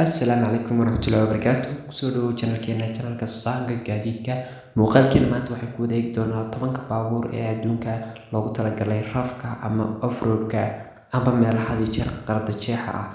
Assalaamu calaykum waraxmatullaahi wabarakaatuh. Kusoo dhawow channelka Sahanka Gaadiidka. Muuqaalkeena maanta waxay ku wadaagi doonaa 10 baabuur ee adduunka loogu talagalay rafka ama off-roadka ama meelaha jeer qarada jeexa ah.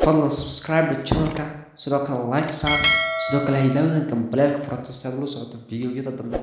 Fadlan subscribe channelka, sidoo kale like saar, sidoo kale ha ilaawin kambalelka furata si aad ula socoto fiidiyowyada dambe.